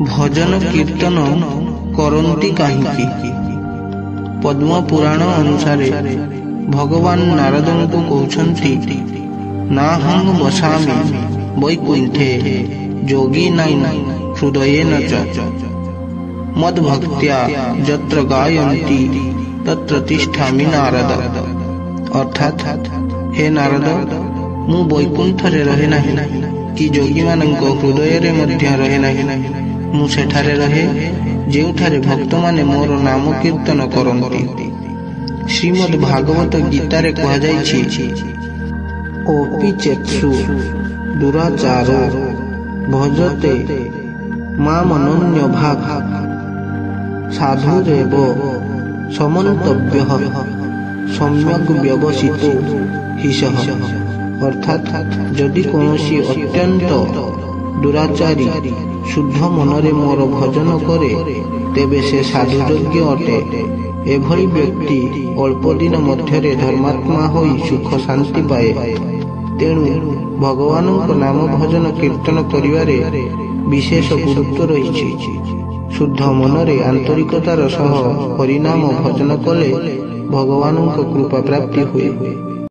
भजन कीर्तन करती कहीं। पद्म पुराण अनुसारे भगवान नारद को कहते ना हम बसामि वैकुंठे जोगी नैन हृदयेन च मद्भक्त्या जत्र गायन्ति तत्र तिष्ठामि नारद। अर्थात हे नारद मु वैकुंठ रे रहे नहीं कि जोगी मानक हृदय रे मध्य रहे नहीं। मु सेठारे रहे जेउठारे भक्त माने मोर नाम कीर्तन करंती। श्रीमद् भागवत गीता रे कहा जायछि ओपि चेत्सु दुराचारो भजते मामनन्य भाग साधुरेव समन्तव्यः सम्यक् व्यवसितो हिसः। अर्थात जदि कोनोसी अत्यंत दुराचारी शुद्ध मनरे मोर भजन करे तेबे से साधुयोग्य अटे। एभली व्यक्ति अल्प दिन मध्यरे धर्मात्मा होई सुख शांति पाए। तेणु भगवानक नाम भजन कीर्तन करिवारे विशेष गुरुत्व रहिछि। शुद्ध मनरे आंतरिकतार सह हरिनाम भजन कले भगवानक कृपा प्राप्ति हुए।